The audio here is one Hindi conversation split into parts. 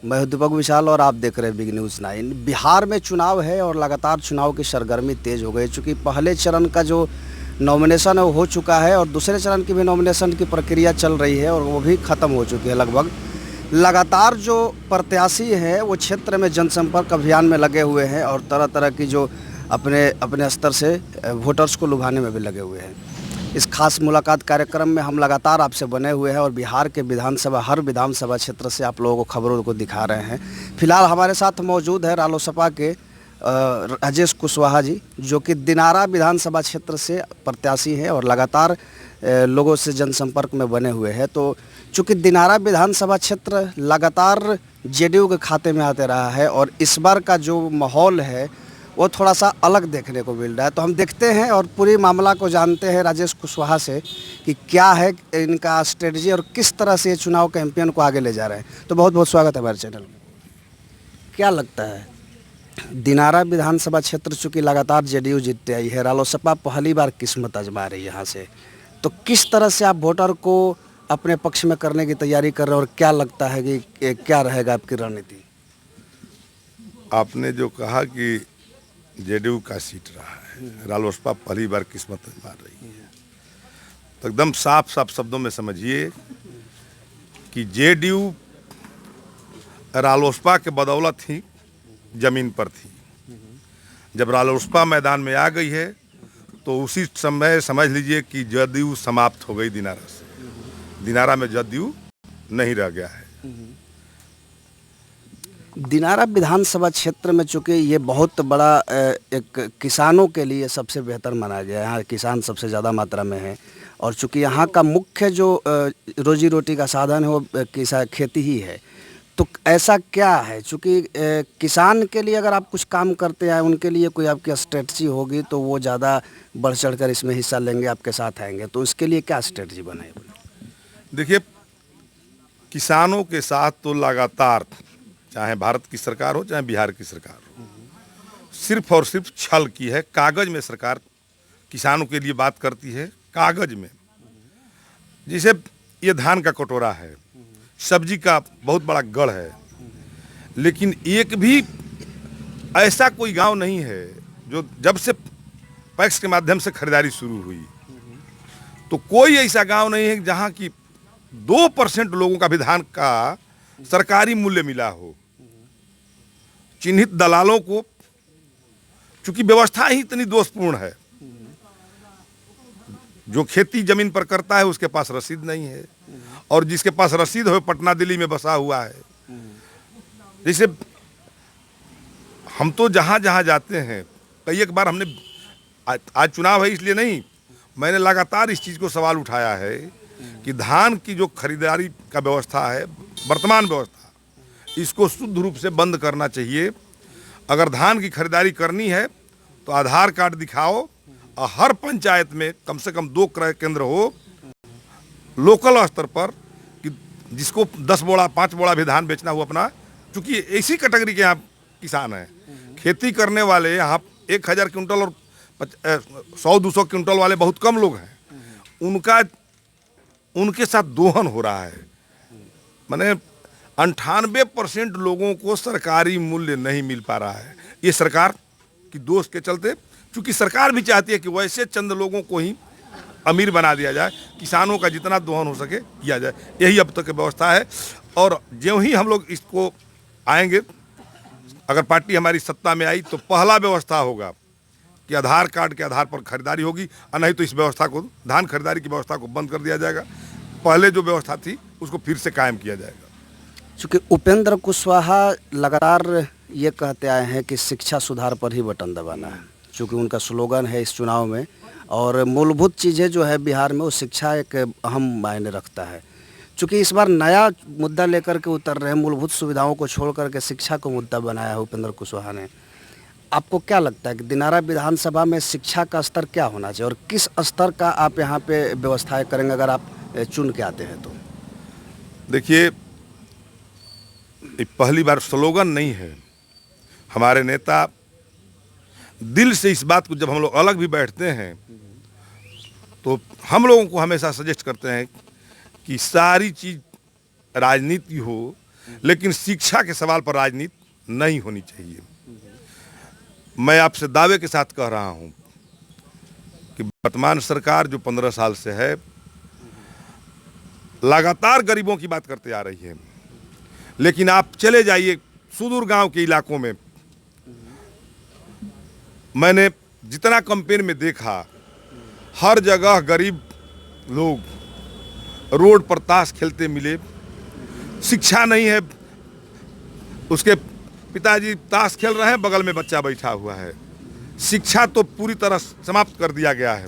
मैं हूं दीपक विशाल और आप देख रहे हैं बिग न्यूज़ 9। बिहार में चुनाव है और लगातार चुनाव की सरगर्मी तेज हो गई, चूँकि पहले चरण का जो नॉमिनेशन है वो हो चुका है और दूसरे चरण की भी नॉमिनेशन की प्रक्रिया चल रही है और वो भी ख़त्म हो चुकी है लगभग। लगातार जो प्रत्याशी हैं वो क्षेत्र में जनसंपर्क अभियान में लगे हुए हैं और तरह तरह की जो अपने अपने स्तर से वोटर्स को लुभाने में भी लगे हुए हैं। इस खास मुलाकात कार्यक्रम में हम लगातार आपसे बने हुए हैं और बिहार के हर विधानसभा क्षेत्र से आप लोगों को खबरों को दिखा रहे हैं। फिलहाल हमारे साथ मौजूद है रालोसपा के राजेश कुशवाहा जी, जो कि दिनारा विधानसभा क्षेत्र से प्रत्याशी हैं और लगातार लोगों से जनसंपर्क में बने हुए हैं। तो चूँकि दिनारा विधानसभा क्षेत्र लगातार जेडीयू के खाते में आते रहा है और इस बार का जो माहौल है वो थोड़ा सा अलग देखने को मिल रहा है, तो हम देखते हैं और पूरी मामला को जानते हैं राजेश कुशवाहा से कि क्या है इनका स्ट्रेटजी और किस तरह से ये चुनाव कैंपेन को आगे ले जा रहे हैं। तो बहुत बहुत स्वागत है हमारे चैनल में। क्या लगता है, दिनारा विधानसभा क्षेत्र चूँकि लगातार जेडीयू जीतते आई है, रालोसपा पहली बार किस्मत आजमा रही है यहाँ से, तो किस तरह से आप वोटर को अपने पक्ष में करने की तैयारी कर रहे हैं और क्या लगता है कि क्या रहेगा आपकी रणनीति? आपने जो कहा कि जेडीयू का सीट रहा है, रालोसपा पहली बार किस्मत मार रही है, तो एकदम साफ साफ शब्दों में समझिए कि जेडीयू रालोसपा के बदौलत ही जमीन पर थी। जब रालोसपा मैदान में आ गई है तो उसी समय समझ लीजिए कि जदयू समाप्त हो गई दिनारा से। दिनारा में जदयू नहीं रह गया है। दिनारा विधानसभा क्षेत्र में चूँकि ये बहुत बड़ा एक किसानों के लिए सबसे बेहतर माना गया है, यहाँ किसान सबसे ज़्यादा मात्रा में है और चूँकि यहाँ का मुख्य जो रोजी रोटी का साधन है वो खेती ही है, तो ऐसा क्या है, चूँकि किसान के लिए अगर आप कुछ काम करते हैं उनके लिए कोई आपकी स्ट्रेटजी होगी तो वो ज़्यादा बढ़ चढ़ कर इसमें हिस्सा लेंगे, आपके साथ आएंगे, तो इसके लिए क्या स्ट्रेटजी बनाए? देखिए, किसानों के साथ तो लगातार, चाहे भारत की सरकार हो चाहे बिहार की सरकार हो, सिर्फ और सिर्फ छल की है। कागज में सरकार किसानों के लिए बात करती है, कागज में। जिसे ये धान का कटोरा है, सब्जी का बहुत बड़ा गढ़ है, लेकिन एक भी ऐसा कोई गांव नहीं है जो जब से पैक्स के माध्यम से खरीदारी शुरू हुई तो कोई ऐसा गांव नहीं है जहां की 2% लोगों का भी धान का सरकारी मूल्य मिला हो। चिन्हित दलालों को, चूंकि व्यवस्था ही इतनी दोषपूर्ण है, जो खेती जमीन पर करता है उसके पास रसीद नहीं है और जिसके पास रसीद हो पटना दिल्ली में बसा हुआ है। जैसे हम तो जहां जहां जाते हैं, कई एक बार हमने, आज चुनाव है इसलिए नहीं, मैंने लगातार इस चीज को सवाल उठाया है कि धान की जो खरीदारी का व्यवस्था है, वर्तमान व्यवस्था, इसको शुद्ध रूप से बंद करना चाहिए। अगर धान की खरीदारी करनी है तो आधार कार्ड दिखाओ और हर पंचायत में कम से कम 2 क्रय केंद्र हो लोकल स्तर पर, कि जिसको 10 बोड़ा 5 बोड़ा भी धान बेचना हो अपना, क्योंकि ऐसी कैटेगरी के यहाँ किसान हैं। खेती करने वाले यहाँ 1000 क्विंटल और 100-200 क्विंटल वाले बहुत कम लोग हैं। उनके साथ दोहन हो रहा है। माने 98% लोगों को सरकारी मूल्य नहीं मिल पा रहा है। ये सरकार की दोष के चलते, क्योंकि सरकार भी चाहती है कि वैसे चंद लोगों को ही अमीर बना दिया जाए, किसानों का जितना दोहन हो सके किया जाए। यही अब तक की व्यवस्था है और ज्यों ही हम लोग इसको आएंगे, अगर पार्टी हमारी सत्ता में आई तो पहला व्यवस्था होगा कि आधार कार्ड के आधार पर खरीदारी होगी, और नहीं तो इस व्यवस्था को, धान खरीदारी की व्यवस्था को बंद कर दिया जाएगा। पहले जो व्यवस्था थी उसको फिर से कायम किया जाएगा। चूँकि उपेंद्र कुशवाहा लगातार ये कहते आए हैं कि शिक्षा सुधार पर ही बटन दबाना है, चूँकि उनका स्लोगन है इस चुनाव में, और मूलभूत चीज़ें जो है बिहार में वो शिक्षा एक अहम मायने रखता है। चूँकि इस बार नया मुद्दा लेकर के उतर रहे हैं, मूलभूत सुविधाओं को छोड़ करके शिक्षा को मुद्दा बनाया है उपेंद्र कुशवाहा ने। आपको क्या लगता है कि दिनारा विधानसभा में शिक्षा का स्तर क्या होना चाहिए और किस स्तर का आप यहाँ पे व्यवस्थाएं करेंगे अगर आप चुन के आते हैं तो? देखिए, पहली बार स्लोगन नहीं है। हमारे नेता दिल से इस बात को, जब हम लोग अलग भी बैठते हैं तो हम लोगों को हमेशा सजेस्ट करते हैं कि सारी चीज़ राजनीति हो, लेकिन शिक्षा के सवाल पर राजनीति नहीं होनी चाहिए। मैं आपसे दावे के साथ कह रहा हूं कि वर्तमान सरकार जो 15 साल से है, लगातार गरीबों की बात करते आ रही है। लेकिन आप चले जाइए सुदूर गांव के इलाकों में, मैंने जितना कैंपेन में देखा, हर जगह गरीब लोग रोड पर ताश खेलते मिले। शिक्षा नहीं है, उसके पिताजी ताश खेल रहे हैं, बगल में बच्चा बैठा हुआ है। शिक्षा तो पूरी तरह समाप्त कर दिया गया है।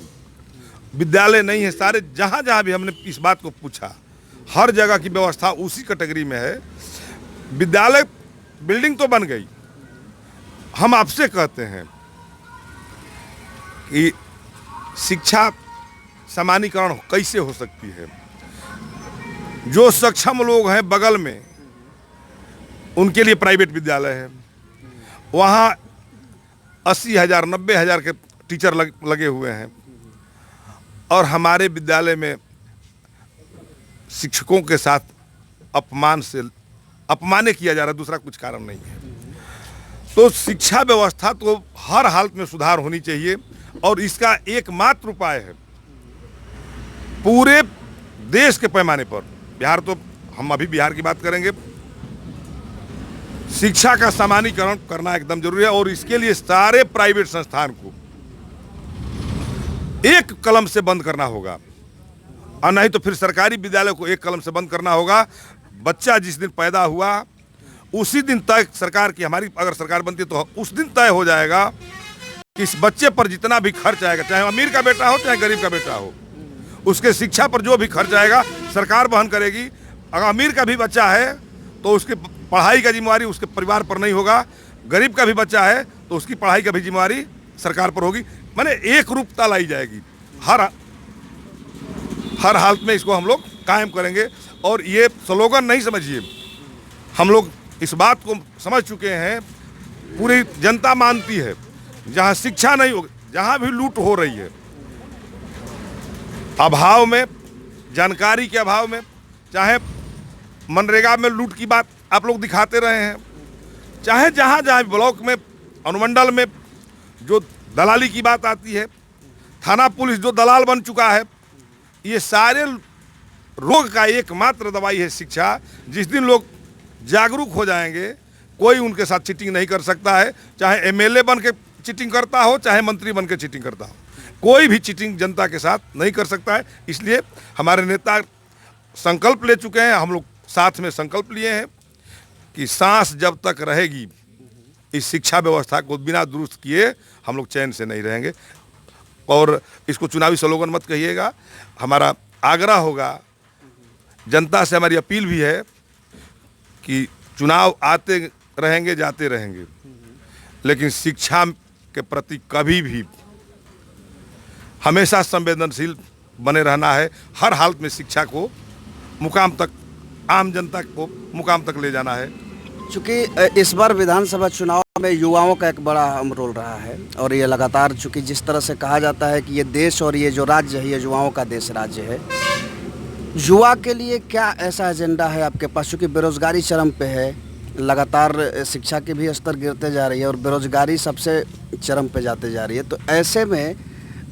विद्यालय नहीं है। सारे जहाँ जहाँ भी हमने इस बात को पूछा, हर जगह की व्यवस्था उसी कैटेगरी में है। विद्यालय बिल्डिंग तो बन गई। हम आपसे कहते हैं कि शिक्षा सामान्यीकरण कैसे हो सकती है। जो सक्षम लोग हैं बगल में, उनके लिए प्राइवेट विद्यालय है, वहाँ 80,000 90,000 के टीचर लगे हुए हैं, और हमारे विद्यालय में शिक्षकों के साथ अपमान्य किया जा रहा है। दूसरा कुछ कारण नहीं है। तो शिक्षा व्यवस्था तो हर हालत में सुधार होनी चाहिए, और इसका एकमात्र उपाय है पूरे देश के पैमाने पर। बिहार तो हम अभी बिहार की बात करेंगे। शिक्षा का सामान्यीकरण करना एकदम जरूरी है, और इसके लिए सारे प्राइवेट संस्थान को एक कलम से बंद करना होगा, और नहीं तो फिर सरकारी विद्यालय को एक कलम से बंद करना होगा। बच्चा जिस दिन पैदा हुआ उसी दिन तय सरकार की, हमारी अगर सरकार बनती है तो उस दिन तय हो जाएगा कि इस बच्चे पर जितना भी खर्च आएगा, चाहे अमीर का बेटा हो चाहे गरीब का बेटा हो, उसके शिक्षा पर जो भी खर्च आएगा सरकार वहन करेगी। अगर अमीर का भी बच्चा है तो उसकी पढ़ाई का जिम्मेवारी उसके परिवार पर नहीं होगा, गरीब का भी बच्चा है तो उसकी पढ़ाई का भी जिम्मेवारी सरकार पर होगी। माने एक रूपता लाई जाएगी। हर हालत में इसको हम लोग कायम करेंगे। और ये स्लोगन नहीं समझिए, हम लोग इस बात को समझ चुके हैं, पूरी जनता मानती है, जहाँ शिक्षा नहीं होगी, जहाँ भी लूट हो रही है, अभाव में, जानकारी के अभाव में, चाहे मनरेगा में लूट की बात आप लोग दिखाते रहे हैं, चाहे जहाँ जहाँ ब्लॉक में, अनुमंडल में जो दलाली की बात आती है, थाना पुलिस जो दलाल बन चुका है, ये सारे रोग का एकमात्र दवाई है शिक्षा। जिस दिन लोग जागरूक हो जाएंगे, कोई उनके साथ चीटिंग नहीं कर सकता है। चाहे एमएलए बन के चीटिंग करता हो, चाहे मंत्री बन के चीटिंग करता हो, कोई भी चीटिंग जनता के साथ नहीं कर सकता है। इसलिए हमारे नेता संकल्प ले चुके हैं, हम लोग साथ में संकल्प लिए हैं कि सांस जब तक रहेगी, इस शिक्षा व्यवस्था को बिना दुरुस्त किए हम लोग चैन से नहीं रहेंगे। और इसको चुनावी स्लोगन मत कहिएगा। हमारा आग्रह होगा, जनता से हमारी अपील भी है कि चुनाव आते रहेंगे जाते रहेंगे, लेकिन शिक्षा के प्रति कभी भी हमेशा संवेदनशील बने रहना है। हर हालत में शिक्षा को मुकाम तक, आम जनता को मुकाम तक ले जाना है। चूँकि इस बार विधानसभा चुनाव में युवाओं का एक बड़ा अहम रोल रहा है, और ये लगातार, चूँकि जिस तरह से कहा जाता है कि ये देश और ये जो राज्य है ये युवाओं का देश राज्य है, युवा के लिए क्या ऐसा एजेंडा है आपके पास? चूँकि बेरोजगारी चरम पे है, लगातार शिक्षा की भी स्तर गिरते जा रही है और बेरोजगारी सबसे चरम पे जाते जा रही है, तो ऐसे में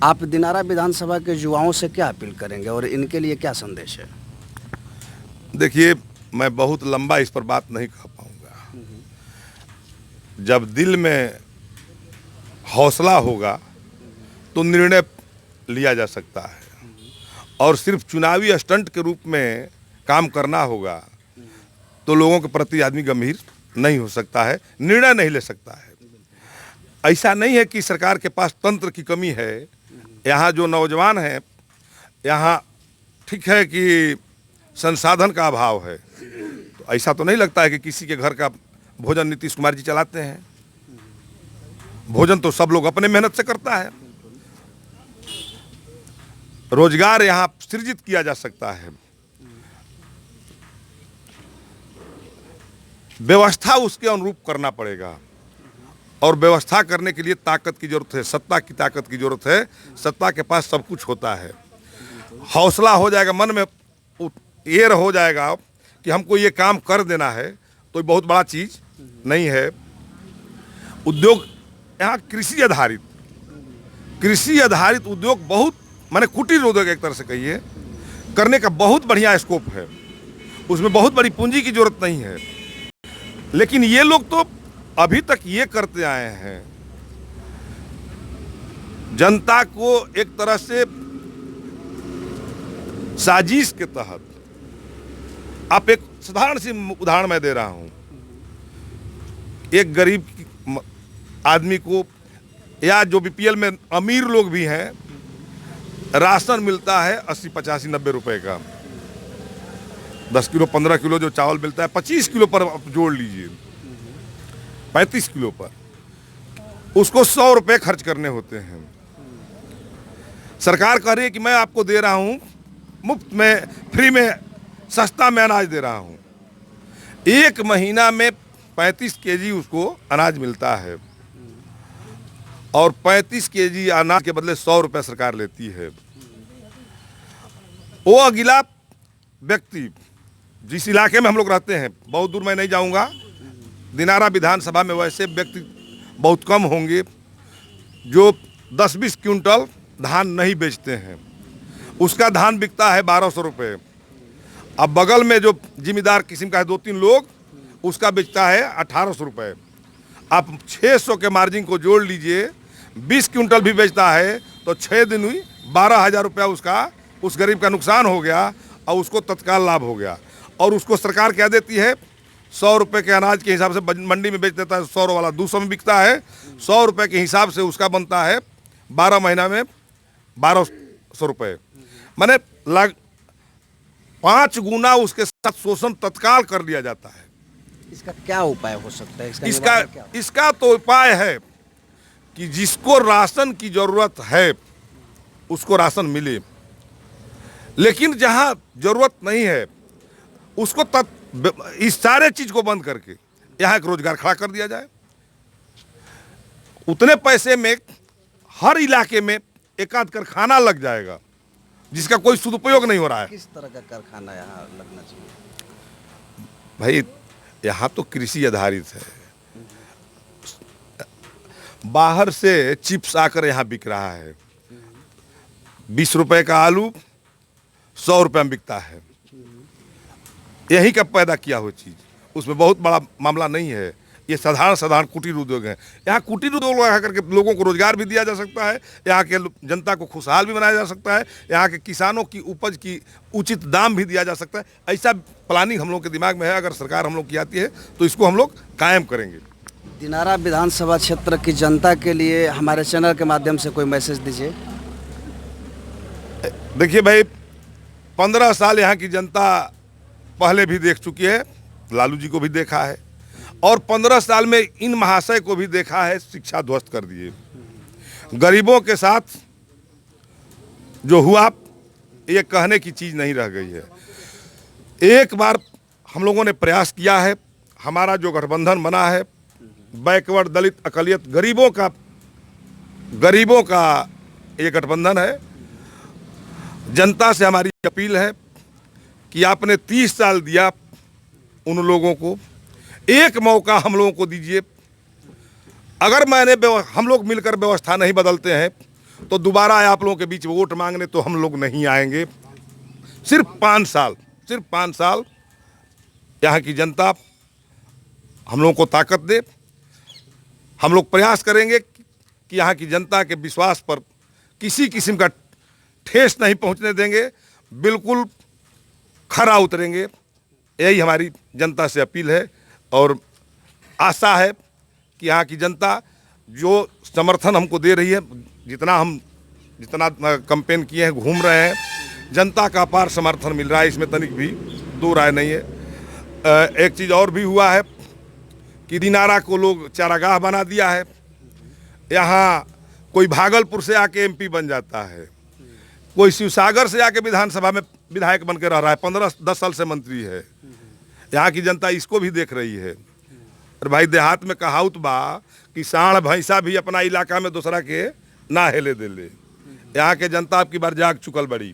आप दिनारा विधानसभा के युवाओं से क्या अपील करेंगे और इनके लिए क्या संदेश है? देखिए, मैं बहुत लंबा इस पर बात नहीं कह पाऊंगा। जब दिल में हौसला होगा तो निर्णय लिया जा सकता है, और सिर्फ चुनावी स्टंट के रूप में काम करना होगा तो लोगों के प्रति आदमी गंभीर नहीं हो सकता है, निर्णय नहीं ले सकता है। ऐसा नहीं है कि सरकार के पास तंत्र की कमी है। यहाँ जो नौजवान हैं, यहाँ ठीक है कि संसाधन का अभाव है, तो ऐसा तो नहीं लगता है कि किसी के घर का भोजन नीतीश कुमार जी चलाते हैं। भोजन तो सब लोग अपने मेहनत से करता है। रोजगार यहाँ सृजित किया जा सकता है। व्यवस्था उसके अनुरूप करना पड़ेगा, और व्यवस्था करने के लिए ताकत की जरूरत है, सत्ता की ताकत की जरूरत है। सत्ता के पास सब कुछ होता है। हौसला हो जाएगा, मन में ये हो जाएगा कि हमको ये काम कर देना है तो ये बहुत बड़ा चीज़ नहीं है। उद्योग यहाँ कृषि आधारित उद्योग बहुत, माने कुटीर उद्योग एक तरह से कहिए, करने का बहुत बढ़िया स्कोप है। उसमें बहुत बड़ी पूंजी की जरूरत नहीं है। लेकिन ये लोग तो अभी तक ये करते आए हैं, जनता को एक तरह से साजिश के तहत। आप एक साधारण सी उदाहरण मैं दे रहा हूं। एक गरीब आदमी को या जो बीपीएल में अमीर लोग भी हैं, राशन मिलता है 80, 85, 90 रुपए का। 10 किलो 15 किलो जो चावल मिलता है, 25 किलो पर आप जोड़ लीजिए, 35 किलो पर उसको 100 रुपए खर्च करने होते हैं। सरकार कह रही है कि मैं आपको दे रहा हूं मुफ्त में, फ्री में, सस्ता में अनाज दे रहा हूं। एक महीना में 35 केजी उसको अनाज मिलता है और 35 केजी अनाज के बदले 100 रुपए सरकार लेती है। वो अगला व्यक्ति जिस इलाके में हम लोग रहते हैं, बहुत दूर मैं नहीं जाऊंगा, दिनारा विधानसभा में वैसे व्यक्ति बहुत कम होंगे जो 10-20 क्विंटल धान नहीं बेचते हैं। उसका धान बिकता है 1200 रुपये। अब बगल में जो जिम्मेदार किस्म का है 2-3 लोग, उसका बेचता है 1800 रुपये। आप 600 के मार्जिन को जोड़ लीजिए, 20 क्विंटल भी बेचता है तो 6 दिन हुई 12,000 रुपया उसका, उस गरीब का नुकसान हो गया और उसको तत्काल लाभ हो गया। और उसको सरकार क्या देती है, 100 रुपये के अनाज के हिसाब से मंडी में बेच देता है, 100 वाला 200 में बिकता है। 100 रुपये के हिसाब से उसका बनता है 12 महीना में 1200 रुपये। माने 5 गुना उसके साथ शोषण तत्काल कर लिया जाता है। इसका क्या उपाय हो सकता है? इसका तो उपाय है कि जिसको राशन की जरूरत है उसको राशन मिले, लेकिन जहां जरूरत नहीं है उसको इस सारे चीज को बंद करके यहाँ एक रोजगार खड़ा कर दिया जाए। उतने पैसे में हर इलाके में एक आध कारखाना लग जाएगा जिसका कोई सदुपयोग नहीं हो रहा है। किस तरह का कारखाना यहाँ लगना चाहिए? भाई यहाँ तो कृषि आधारित है। बाहर से चिप्स आकर यहाँ बिक रहा है, 20 रुपए का आलू 100 रुपये में बिकता है। यही का पैदा किया हुआ चीज़, उसमें बहुत बड़ा मामला नहीं है। ये साधारण कुटीर उद्योग है। यहाँ कुटीर उद्योग लगा करके लोगों को रोजगार भी दिया जा सकता है, यहाँ के जनता को खुशहाल भी बनाया जा सकता है, यहाँ के किसानों की उपज की उचित दाम भी दिया जा सकता है। ऐसा प्लानिंग हम लोग के दिमाग में है। अगर सरकार हम लोग की आती है तो इसको हम लोग कायम करेंगे। दिनारा विधानसभा क्षेत्र की जनता के लिए हमारे चैनल के माध्यम से कोई मैसेज दीजिए। देखिए भाई, 15 साल यहाँ की जनता पहले भी देख चुकी है, लालू जी को भी देखा है, और 15 साल में इन महाशय को भी देखा है, शिक्षा ध्वस्त कर दिए। गरीबों के साथ जो हुआ ये कहने की चीज़ नहीं रह गई है। एक बार हम लोगों ने प्रयास किया है, हमारा जो गठबंधन बना है, बैकवर्ड, दलित, अकलियत, गरीबों का ये गठबंधन है। जनता से हमारी अपील है कि आपने 30 साल दिया उन लोगों को, एक मौका हम लोगों को दीजिए। अगर हम लोग मिलकर व्यवस्था नहीं बदलते हैं तो दोबारा आप लोगों के बीच वोट मांगने तो हम लोग नहीं आएंगे। सिर्फ 5 साल यहाँ की जनता हम लोगों को ताकत दे। हम लोग प्रयास करेंगे कि यहाँ की जनता के विश्वास पर किसी किस्म का ठेस नहीं पहुँचने देंगे, बिल्कुल खरा उतरेंगे। यही हमारी जनता से अपील है और आशा है कि यहाँ की जनता जो समर्थन हमको दे रही है, जितना कैंपेन किए हैं, घूम रहे हैं, जनता का अपार समर्थन मिल रहा है, इसमें तनिक भी दो राय नहीं है। एक चीज़ और भी हुआ है कि दिनारा को लोग चारागाह बना दिया है। यहाँ कोई भागलपुर से आके एमपी बन जाता है, कोई शिवसागर से आके विधानसभा में विधायक बन के रह रहा है, 15-10 साल से मंत्री है। यहाँ की जनता इसको भी देख रही है। और भाई देहात में कहावत बा कि सांड भैंसा भी अपना इलाका में दूसरा के ना हेले दे ले। यहाँ के जनता आपकी बार जाग चुकल बड़ी।